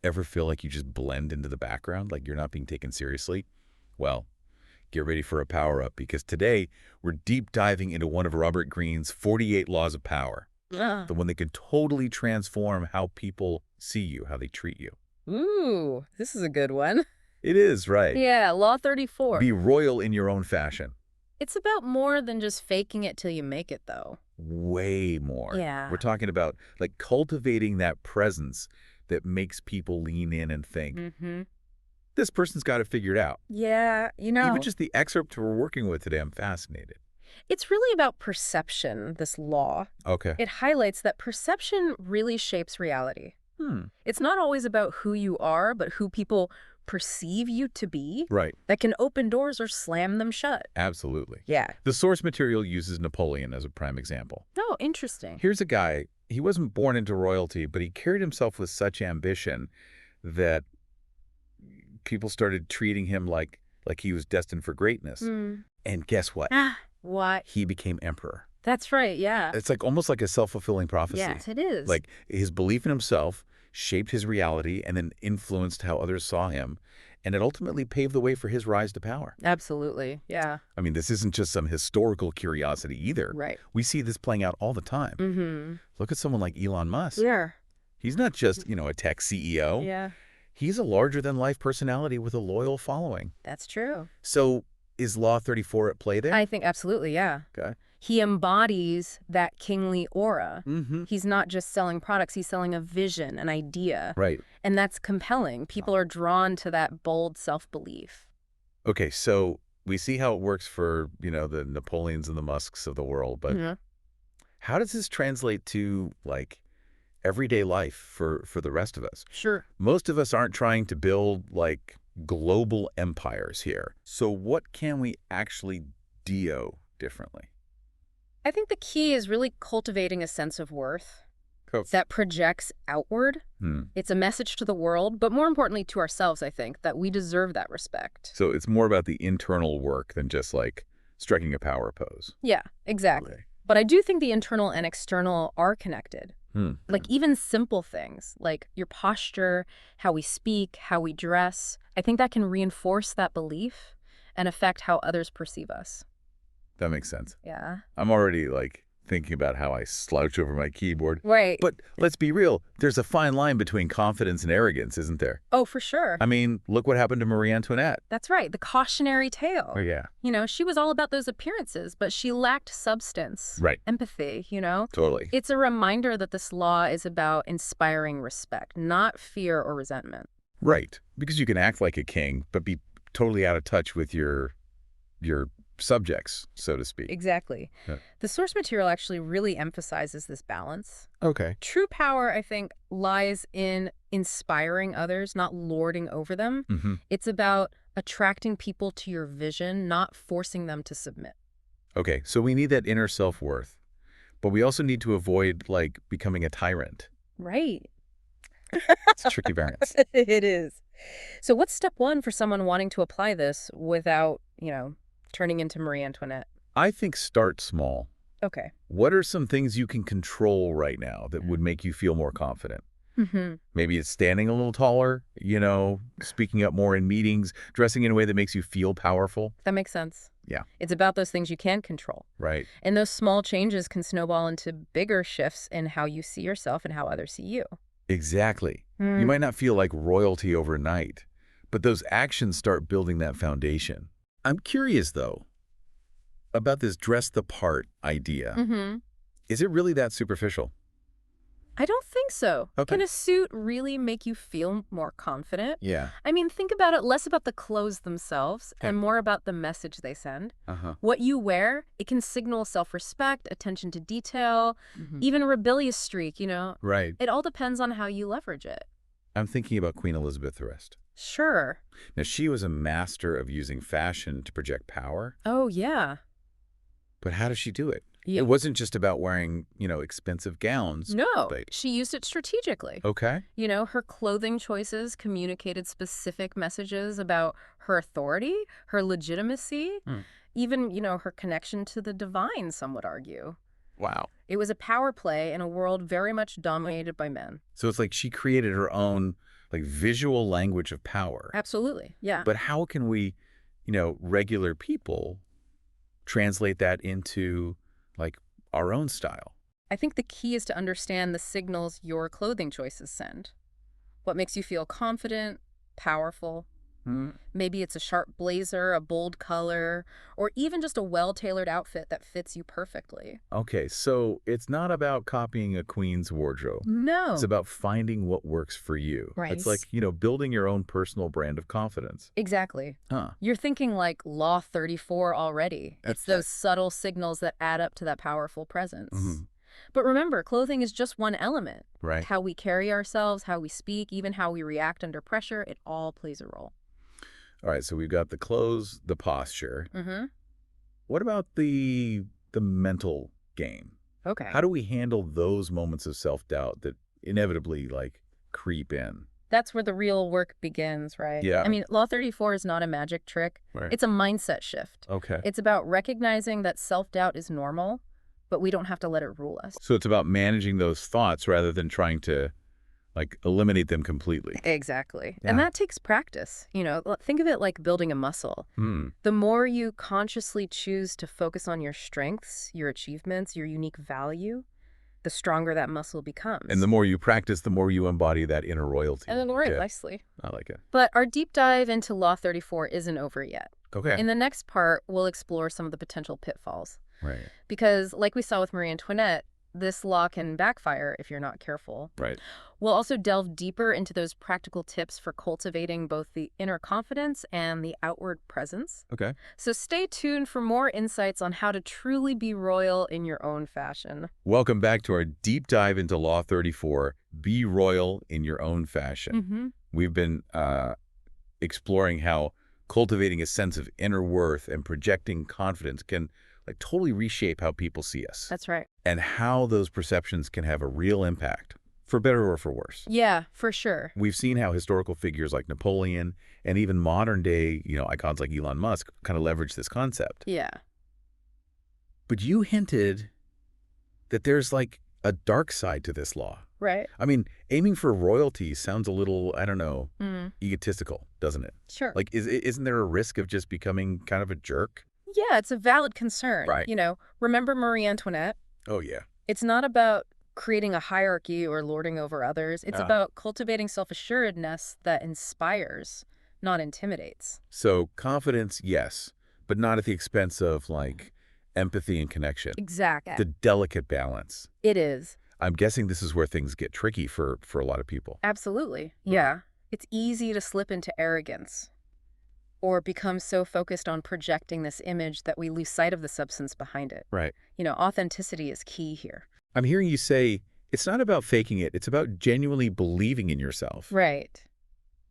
Ever feel like you just blend into the background, like you're not being taken seriously? Well, get ready for a power-up because today we're deep diving into one of Robert Greene's 48 Laws of Power, Ah. the one that can totally transform how people see you, how they treat you. Ooh, this is a good one. It is, right. Yeah, Law 34. Be royal in your own fashion. It's about more than just faking it till you make it, though. Way more. Yeah. We're talking about like cultivating that presence that makes people lean in and think, Mm-hmm. this person's got it figured out. Yeah, Even just the excerpt we're working with today, I'm fascinated. it's really about perception, this law. Okay. It highlights that perception really shapes reality. Hmm. It's not always about who you are, but who people perceive you to be Right. that can open doors or slam them shut. Absolutely. Yeah. The source material uses Napoleon as a prime example. Oh, interesting. Here's a guy, he wasn't born into royalty, but he carried himself with such ambition that people started treating him like he was destined for greatness. Hmm. And guess what? What? He became emperor. That's right, yeah. It's like almost like a self-fulfilling prophecy. Yes, it is. Like his belief in himself shaped his reality and then influenced how others saw him. And it ultimately paved the way for his rise to power. Absolutely, yeah. I mean, this isn't just some historical curiosity either. Right. We see this playing out all the time. Mm-hmm. Look at someone like Elon Musk. Yeah. He's not just, a tech CEO. Yeah, He's a larger-than-life personality with a loyal following. that's true. So is Law 34 at play there? I think absolutely, yeah. Okay. He embodies that kingly aura. Mm-hmm. He's not just selling products, he's selling a vision, an idea. Right. And that's compelling. People are drawn to that bold self-belief. Okay, so we see how it works for, the Napoleons and the Musks of the world, but Mhm. how does this translate to, like, everyday life for the rest of us? Sure. Most of us aren't trying to build, like, global empires here. So what can we actually do differently? I think the key is really cultivating a sense of worth Cool. that projects outward. Hmm. It's a message to the world, but more importantly to ourselves, I think, that we deserve that respect. So it's more about the internal work than just, like, striking a power pose. Yeah, exactly. Okay. But I do think the internal and external are connected. Hmm. Like even simple things, like your posture, how we speak, how we dress, I think that can reinforce that belief and affect how others perceive us. That makes sense. Yeah. I'm already, like, thinking about how I slouch over my keyboard. Right. But let's be real, there's a fine line between confidence and arrogance, isn't there? Oh, for sure. I mean, look what happened to Marie Antoinette. That's right. The cautionary tale. Oh, yeah. She was all about those appearances, but she lacked substance. Right. Empathy, Totally. It's a reminder that this law is about inspiring respect, not fear or resentment. Right. Because you can act like a king, but be totally out of touch with your subjects, so to speak. Exactly. Yeah. The source material actually really emphasizes this balance. Okay. True power, I think, lies in inspiring others, not lording over them. Mm-hmm. It's about attracting people to your vision, not forcing them to submit. Okay, so we need that inner self-worth, but we also need to avoid, like, becoming a tyrant. Right. It's a tricky balance. It is. So what's step one for someone wanting to apply this without, turning into Marie Antoinette? I think start small. Okay. What are some things you can control right now that would make you feel more confident? Mm-hmm. Maybe it's standing a little taller, speaking up more in meetings, dressing in a way that makes you feel powerful. That makes sense. Yeah. It's about those things you can control. Right. And those small changes can snowball into bigger shifts in how you see yourself and how others see you. Exactly. You might not feel like royalty overnight, but those actions start building that foundation. I'm curious, though, about this dress the part idea. Mm-hmm. Is it really that superficial? I don't think so. Okay. Can a suit really make you feel more confident? Yeah. I mean, think about it less about the clothes themselves Okay. and more about the message they send. Uh-huh. What you wear, it can signal self-respect, attention to detail, even a rebellious streak, Right. It all depends on how you leverage it. I'm thinking about Queen Elizabeth the Rest. Sure. Now, she was a master of using fashion to project power, Oh, yeah. but how does she do it? Yeah. It wasn't just about wearing, expensive gowns. No, but- she used it strategically. Okay. Her clothing choices communicated specific messages about her authority, her legitimacy, even, her connection to the divine, some would argue. Wow. It was a power play in a world very much dominated by men. So it's like she created her own like visual language of power. Absolutely. Yeah. But how can we, regular people translate that into like our own style? I think the key is to understand the signals your clothing choices send. What makes you feel confident, powerful? Maybe it's a sharp blazer, a bold color, or even just a well-tailored outfit that fits you perfectly. Okay, so it's not about copying a queen's wardrobe. It's No. about finding what works for you. It's Right. like, building your own personal brand of confidence. Exactly. Huh. You're thinking like Law 34 already. It's Okay. those subtle signals that add up to that powerful presence. Mhm. But remember, clothing is just one element. Right. How we carry ourselves, how we speak, even how we react under pressure, it all plays a role. All right, so we've got the clothes, the posture. Mm-hmm. What about the mental game? Okay. How do we handle those moments of self-doubt that inevitably like creep in? That's where the real work begins, right? Yeah. I mean, Law 34 is not a magic trick. Right. It's a mindset shift. Okay. It's about recognizing that self-doubt is normal, but we don't have to let it rule us. So it's about managing those thoughts rather than trying to like eliminate them completely. Exactly. Yeah. And that takes practice. Think of it like building a muscle. The more you consciously choose to focus on your strengths, your achievements, your unique value, the stronger that muscle becomes. And the more you practice, the more you embody that inner royalty. And then, right, Yeah, nicely. I like it. But our deep dive into Law 34 isn't over yet. Okay. In the next part, we'll explore some of the potential pitfalls. Right. Because, like we saw with Marie Antoinette, this law can backfire if you're not careful. Right. We'll also delve deeper into those practical tips for cultivating both the inner confidence and the outward presence. Okay. So stay tuned for more insights on how to truly be royal in your own fashion. Welcome back to our deep dive into Law 34, Be Royal in Your Own Fashion. We've been exploring how cultivating a sense of inner worth and projecting confidence can like totally reshape how people see us. That's right. And how those perceptions can have a real impact, for better or for worse. Yeah, for sure. We've seen how historical figures like Napoleon and even modern day, icons like Elon Musk kind of leverage this concept. Yeah. But you hinted that there's like a dark side to this law. Right. I mean, aiming for royalty sounds a little, I don't know, egotistical, doesn't it? Sure. Like, isn't there a risk of just becoming kind of a jerk? Yeah, it's a valid concern. Right. Remember Marie Antoinette? Oh, yeah. It's not about creating a hierarchy or lording over others. It's about cultivating self-assuredness that inspires, not intimidates. So confidence, yes, but not at the expense of like empathy and connection. Exactly. The delicate balance. It is. I'm guessing this is where things get tricky for a lot of people. Absolutely. Yeah. It's easy to slip into arrogance or become so focused on projecting this image that we lose sight of the substance behind it. Right. Authenticity is key here. I'm hearing you say it's not about faking it. It's about genuinely believing in yourself. Right.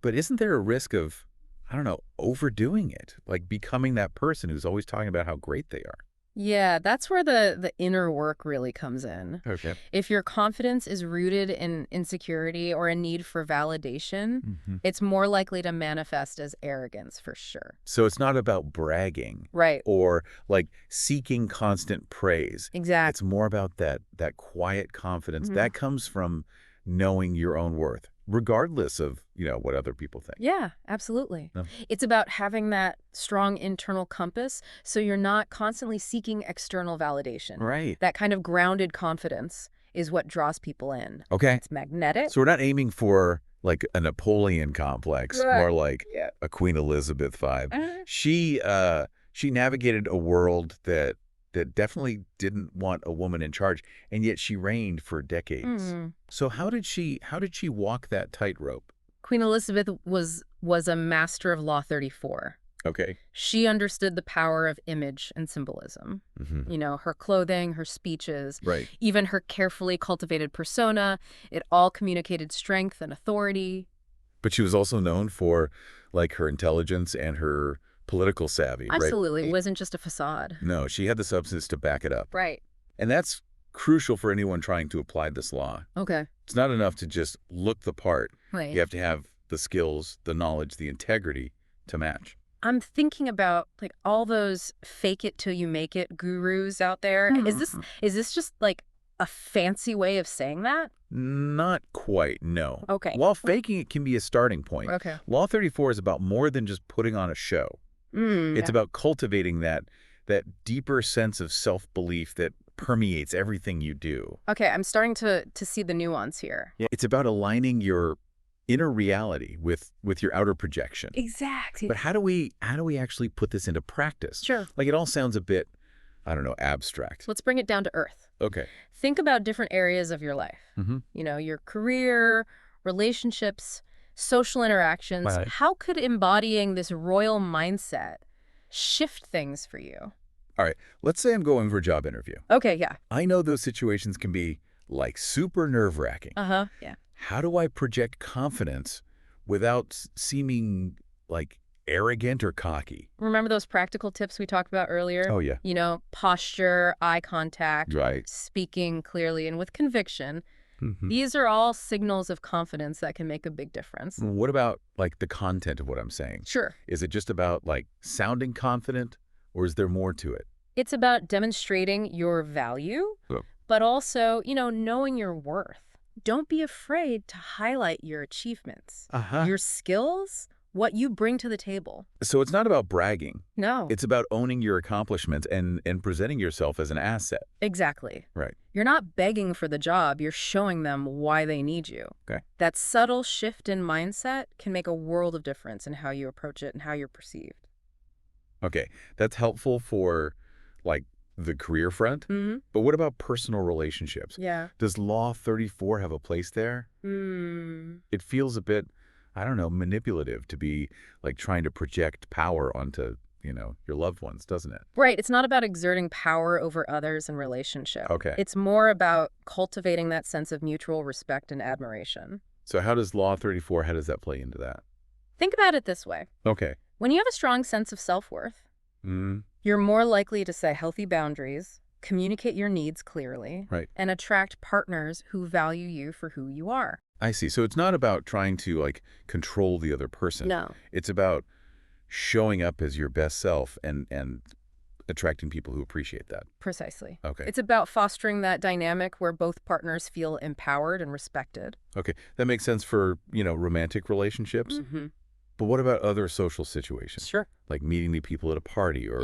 But isn't there a risk of, I don't know, overdoing it? Like becoming that person who's always talking about how great they are. Yeah, that's where the inner work really comes in. Okay. If your confidence is rooted in insecurity or a need for validation, it's more likely to manifest as arrogance for sure. So it's not about bragging. Right. Or like seeking constant praise. Exactly. It's more about that quiet confidence that comes from knowing your own worth, regardless of, what other people think. Yeah, absolutely. No. It's about having that strong internal compass so you're not constantly seeking external validation. Right. That kind of grounded confidence is what draws people in. Okay. It's magnetic. So we're not aiming for like a Napoleon complex, Right. more like a Queen Elizabeth vibe. She navigated a world that definitely didn't want a woman in charge, and yet she reigned for decades. So how did she walk that tightrope? Queen Elizabeth was a master of Law 34. Okay. She understood the power of image and symbolism. Her clothing, her speeches, Right. even her carefully cultivated persona, it all communicated strength and authority. But she was also known for like her intelligence and her political savvy, Absolutely. right? It wasn't just a facade. No, she had the substance to back it up. Right. And that's crucial for anyone trying to apply this law. Okay. It's not enough to just look the part. Right. You have to have the skills, the knowledge, the integrity to match. I'm thinking about like all those fake it till you make it gurus out there. Is this just like a fancy way of saying that? Not quite, no. Okay. While faking it can be a starting point, Okay. Law 34 is about more than just putting on a show. It's Yeah. about cultivating that deeper sense of self-belief that permeates everything you do. Okay, I'm starting to see the nuance here. Yeah. It's about aligning your inner reality with your outer projection. Exactly. But how do we actually put this into practice? Sure. Like, it all sounds a bit, I don't know, abstract. Let's bring it down to earth. Okay. Think about different areas of your life. You know, your career, relationships, social interactions. Right. How could embodying this royal mindset shift things for you? All right. Let's say I'm going for a job interview. Okay, yeah. I know those situations can be like super nerve-wracking. Yeah. How do I project confidence without seeming like arrogant or cocky? Remember those practical tips we talked about earlier? Oh, yeah. You know, posture, eye contact, Right. speaking clearly and with conviction. Mm-hmm. These are all signals of confidence that can make a big difference. What about like the content of what I'm saying? Sure. Is it just about like sounding confident, or is there more to it? It's about demonstrating your value, Oh. but also, you know, knowing your worth. Don't be afraid to highlight your achievements, your skills, what you bring to the table. So it's not about bragging. No. It's about owning your accomplishments and presenting yourself as an asset. Exactly. Right. You're not begging for the job, you're showing them why they need you. Okay. That subtle shift in mindset can make a world of difference in how you approach it and how you're perceived. Okay. That's helpful for like the career front. But what about personal relationships? Yeah. Does Law 34 have a place there? It feels a bit, I don't know, manipulative to be like trying to project power onto, your loved ones, doesn't it? Right. It's not about exerting power over others in relationship. Okay. It's more about cultivating that sense of mutual respect and admiration. So how does Law 34, how does that play into that? Think about it this way. Okay. When you have a strong sense of self-worth, you're more likely to set healthy boundaries, communicate your needs clearly, Right. and attract partners who value you for who you are. I see. So it's not about trying to like control the other person. No. It's about showing up as your best self and attracting people who appreciate that. Precisely. Okay. It's about fostering that dynamic where both partners feel empowered and respected. Okay. That makes sense for, romantic relationships. But what about other social situations? Sure. Like meeting new people at a party or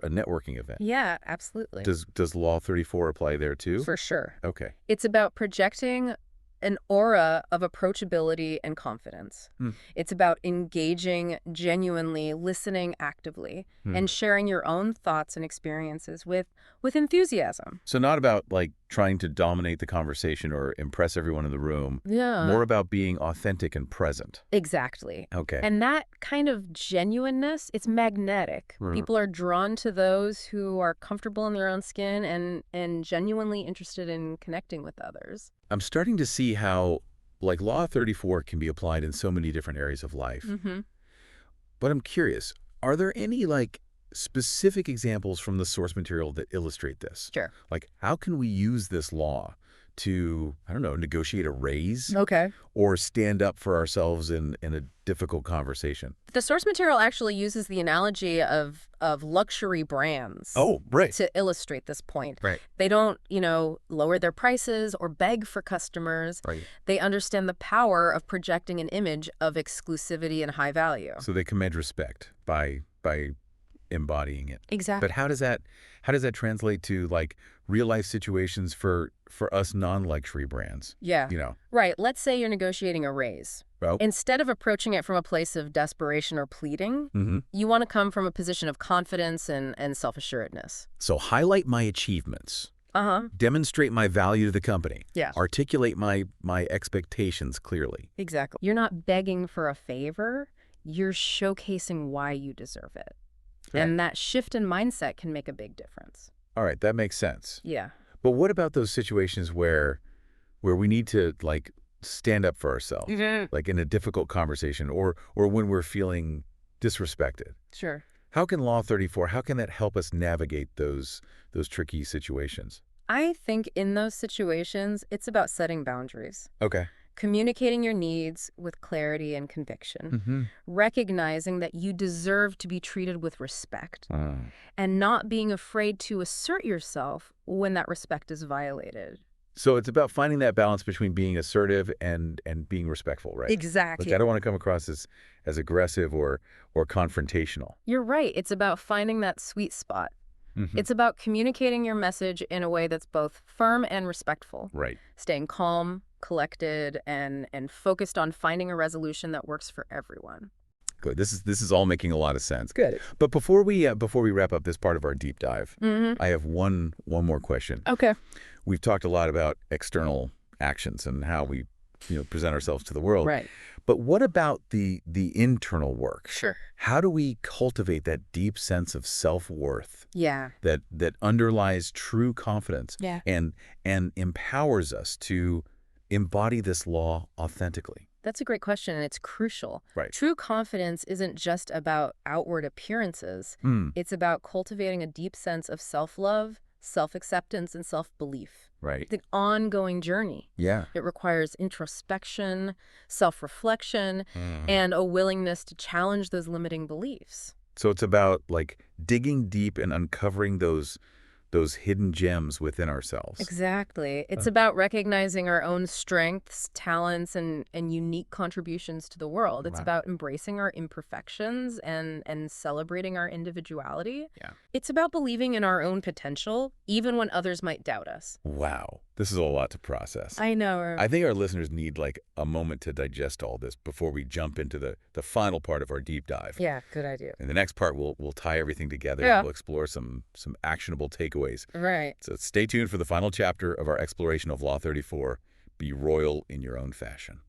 a networking event? Yeah, absolutely. Does Law 34 apply there too? For sure. Okay. It's about projecting an aura of approachability and confidence. It's about engaging genuinely, listening actively, and sharing your own thoughts and experiences with enthusiasm. So not about like trying to dominate the conversation or impress everyone in the room. Yeah. More about being authentic and present. Exactly. Okay. And that kind of genuineness, it's magnetic. People are drawn to those who are comfortable in their own skin and genuinely interested in connecting with others. I'm starting to see how like Law 34 can be applied in so many different areas of life. But I'm curious, are there any like specific examples from the source material that illustrate this? Sure. Like, how can we use this law to, I don't know, negotiate a raise? Okay. Or stand up for ourselves in a difficult conversation? The source material actually uses the analogy of luxury brands. Oh, right. To illustrate this point. Right. They don't, lower their prices or beg for customers. Right. They understand the power of projecting an image of exclusivity and high value. So they command respect by embodying it. Exactly. But how does that translate to like real life situations for us non-luxury brands? Yeah. Right. Let's say you're negotiating a raise. Well, Instead of approaching it from a place of desperation or pleading, you want to come from a position of confidence and self-assuredness. So highlight my achievements. Demonstrate my value to the company. Yeah. Articulate my expectations clearly. Exactly. You're not begging for a favor. You're showcasing why you deserve it. Right. And that shift in mindset can make a big difference. All right, that makes sense. Yeah. But what about those situations where we need to like stand up for ourselves, like in a difficult conversation or when we're feeling disrespected? Sure. How can Law 34, how can that help us navigate those tricky situations? I think in those situations, it's about setting boundaries. Okay. Communicating your needs with clarity and conviction, recognizing that you deserve to be treated with respect, and not being afraid to assert yourself when that respect is violated. So it's about finding that balance between being assertive and being respectful, right? Exactly. Like I don't want to come across as aggressive or confrontational. You're right. It's about finding that sweet spot. Hmm. It's about communicating your message in a way that's both firm and respectful, Right. staying calm, collected, and focused on finding a resolution that works for everyone. Good. This is all making a lot of sense. Good. But before we wrap up this part of our deep dive, I have one more question. Okay. We've talked a lot about external actions and how we present ourselves to the world. Right. But what about the internal work? Sure. How do we cultivate that deep sense of self-worth Yeah. that underlies true confidence Yeah. and empowers us to embody this law authentically? That's a great question, and it's crucial. Right. True confidence isn't just about outward appearances. It's about cultivating a deep sense of self-love, self-acceptance, and self-belief. Right. It's an ongoing journey. Yeah. It requires introspection, self-reflection, and a willingness to challenge those limiting beliefs. So it's about like digging deep and uncovering those hidden gems within ourselves. Exactly. It's about recognizing our own strengths, talents, and unique contributions to the world. It's Wow. about embracing our imperfections and celebrating our individuality. Yeah. It's about believing in our own potential, even when others might doubt us. Wow. This is a lot to process. I know. I think our listeners need like a moment to digest all this before we jump into the final part of our deep dive. Yeah, good idea. In the next part, we'll tie everything together. Yeah. We'll explore some actionable takeaways. Right. So stay tuned for the final chapter of our exploration of Law 34, Be Royal in Your Own Fashion.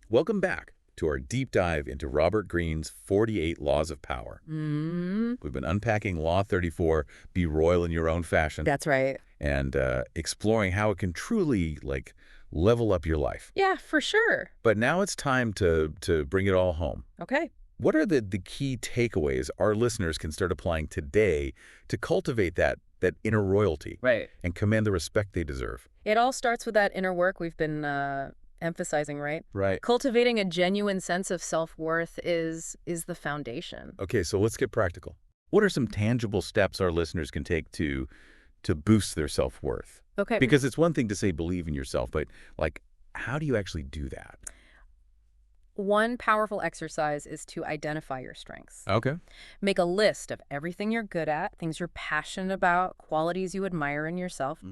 Welcome back to our deep dive into Robert Greene's 48 Laws of Power. We've been unpacking Law 34, Be Royal in Your Own Fashion, That's right. and exploring how it can truly like level up your life. Yeah, for sure. But now it's time to bring it all home. Okay. What are the key takeaways our listeners can start applying today to cultivate that inner royalty Right. and command the respect they deserve? It all starts with that inner work we've been emphasizing, right? Right. Cultivating a genuine sense of self-worth is the foundation. Okay, so let's get practical. What are some tangible steps our listeners can take to boost their self-worth? Okay. Because it's one thing to say believe in yourself, but like, how do you actually do that? One powerful exercise is to identify your strengths. Okay. Make a list of everything you're good at, things you're passionate about, qualities you admire in yourself.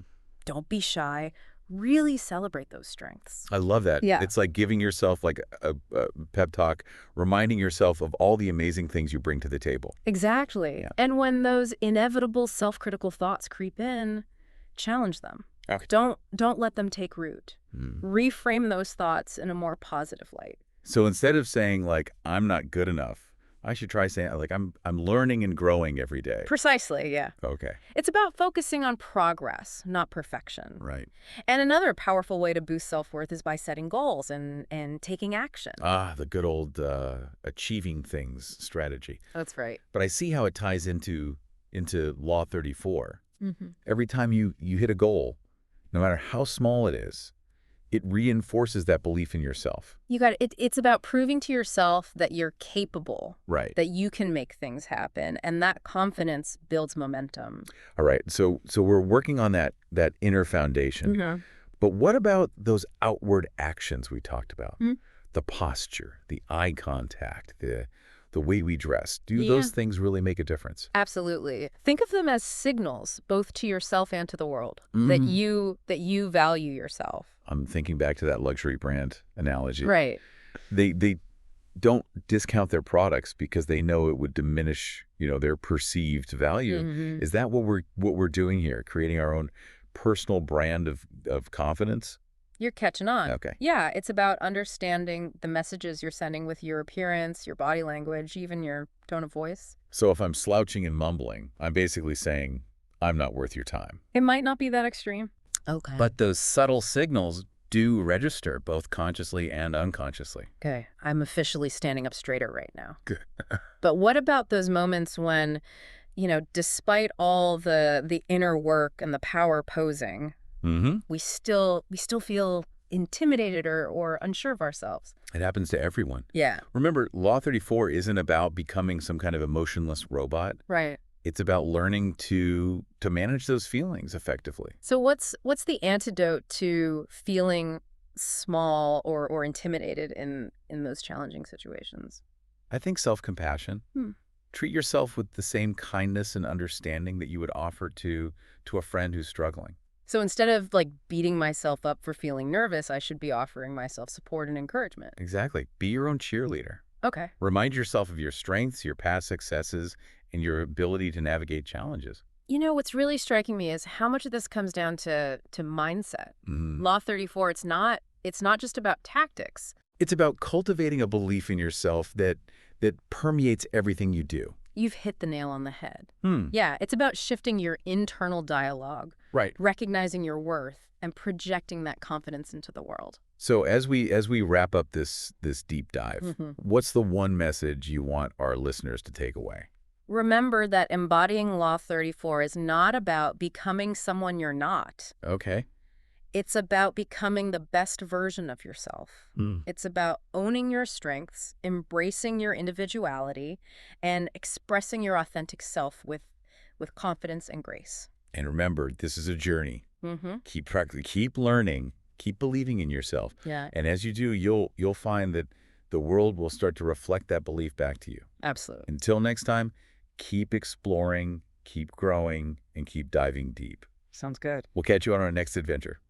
Don't be shy. Really celebrate those strengths. I love that. Yeah. It's like giving yourself like a pep talk, reminding yourself of all the amazing things you bring to the table. Exactly. Yeah. And when those inevitable self-critical thoughts creep in, challenge them. Okay. Don't let them take root. Reframe those thoughts in a more positive light. So instead of saying like, I'm not good enough, I should try saying like, I'm learning and growing every day. Precisely, yeah. Okay. It's about focusing on progress, not perfection. Right. And another powerful way to boost self-worth is by setting goals and taking action. Ah, the good old achieving things strategy. That's right. But I see how it ties into Law 34. Every time you hit a goal, no matter how small it is, it reinforces that belief in yourself. You got it. It's about proving to yourself that you're capable, Right. that you can make things happen, and that confidence builds momentum. All right. So we're working on that inner foundation. But what about those outward actions we talked about? The posture, the eye contact, the way we dress. Do those things really make a difference? Absolutely. Think of them as signals, both to yourself and to the world, that you value yourself. I'm thinking back to that luxury brand analogy. Right. They don't discount their products because they know it would diminish, their perceived value. Is that what we're doing here? Creating our own personal brand of confidence? You're catching on. Okay. Yeah, it's about understanding the messages you're sending with your appearance, your body language, even your tone of voice. So if I'm slouching and mumbling, I'm basically saying, I'm not worth your time. It might not be that extreme. Okay. But those subtle signals do register both consciously and unconsciously. Okay, I'm officially standing up straighter right now. Good. But what about those moments when, despite all the inner work and the power posing, we still feel intimidated or unsure of ourselves? It happens to everyone. Yeah. Remember, Law 34 isn't about becoming some kind of emotionless robot. Right. It's about learning to manage those feelings effectively. So what's the antidote to feeling small or intimidated in those challenging situations? I think self-compassion. Hmm. Treat yourself with the same kindness and understanding that you would offer to a friend who's struggling. So instead of like beating myself up for feeling nervous, I should be offering myself support and encouragement. Exactly. Be your own cheerleader. Okay. Remind yourself of your strengths, your past successes, and your ability to navigate challenges. You know, what's really striking me is how much of this comes down to mindset. Mhm. Law 34, it's not just about tactics. It's about cultivating a belief in yourself that permeates everything you do. You've hit the nail on the head. Hmm. Yeah, it's about shifting your internal dialogue, Right. recognizing your worth, and projecting that confidence into the world. So as we wrap up this deep dive, Hmm. what's the one message you want our listeners to take away? Remember that embodying Law 34 is not about becoming someone you're not. Okay. It's about becoming the best version of yourself. Hmm. It's about owning your strengths, embracing your individuality, and expressing your authentic self with confidence and grace. And remember, this is a journey. Mm-hmm. Keep practicing, keep learning, keep believing in yourself. Yeah, And as you do, you'll find that the world will start to reflect that belief back to you. absolutely. Until next time, keep exploring, keep growing, and keep diving deep. Sounds good. We'll catch you on our next adventure.